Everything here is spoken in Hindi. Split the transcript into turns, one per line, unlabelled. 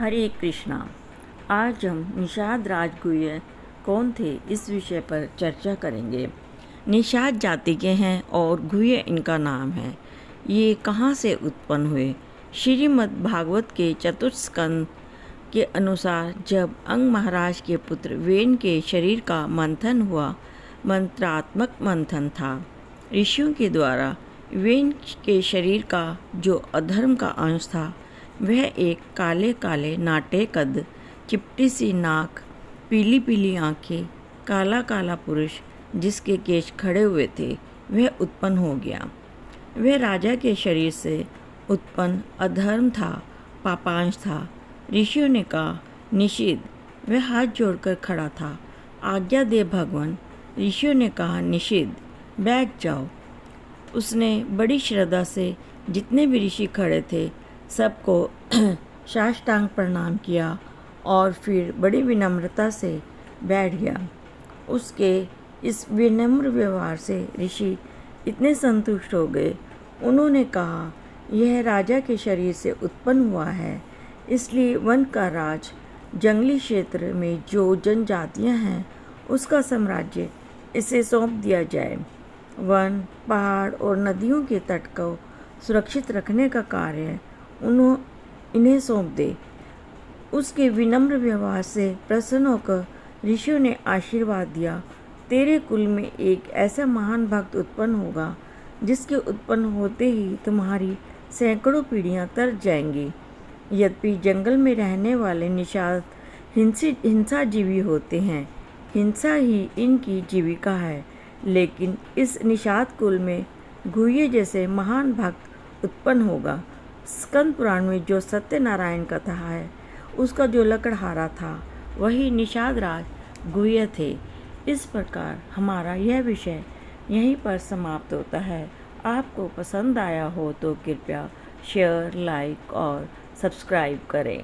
हरे कृष्णा। आज हम निषाद राजगुह्य कौन थे इस विषय पर चर्चा करेंगे। निषाद जाति के हैं और गुह्य इनका नाम है। ये कहाँ से उत्पन्न हुए? श्रीमद् भागवत के चतुर्थ स्कंद के अनुसार जब अंग महाराज के पुत्र वेन के शरीर का मंथन हुआ, मंत्रात्मक मंथन था। ऋषियों के द्वारा वेन के शरीर का जो अधर्म का अंश था वह एक काले काले नाटे कद, चिपटी सी नाक, पीली पीली आँखें, काला काला पुरुष जिसके केश खड़े हुए थे वह उत्पन्न हो गया। वह राजा के शरीर से उत्पन्न अधर्म था, पापांश था। ऋषियों ने कहा निषिद्ध। वह हाथ जोड़कर खड़ा था, आज्ञा दे भगवान। ऋषियों ने कहा निषिद्ध, बैठ जाओ। उसने बड़ी श्रद्धा से जितने भी ऋषि खड़े थे सबको साष्टांग प्रणाम किया और फिर बड़ी विनम्रता से बैठ गया। उसके इस विनम्र व्यवहार से ऋषि इतने संतुष्ट हो गए। उन्होंने कहा यह राजा के शरीर से उत्पन्न हुआ है, इसलिए वन का राज, जंगली क्षेत्र में जो जनजातियां हैं उसका साम्राज्य इसे सौंप दिया जाए। वन, पहाड़ और नदियों के तट को सुरक्षित रखने का कार्य इन्हें सौंप दे। उसके विनम्र व्यवहार से प्रसन्न होकर ऋषियों ने आशीर्वाद दिया, तेरे कुल में एक ऐसा महान भक्त उत्पन्न होगा जिसके उत्पन्न होते ही तुम्हारी सैकड़ों पीढ़ियां तर जाएंगी। यद्यपि जंगल में रहने वाले निषाद हिंसाजीवी होते हैं, हिंसा ही इनकी जीविका है, लेकिन इस निषाद कुल में गुह्य जैसे महान भक्त उत्पन्न होगा। स्कंद पुराण में जो सत्यनारायण कथा है उसका जो लकड़हारा था वही निषाद राज गुह्य थे। इस प्रकार हमारा यह विषय यहीं पर समाप्त होता है। आपको पसंद आया हो तो कृपया शेयर, लाइक और सब्सक्राइब करें।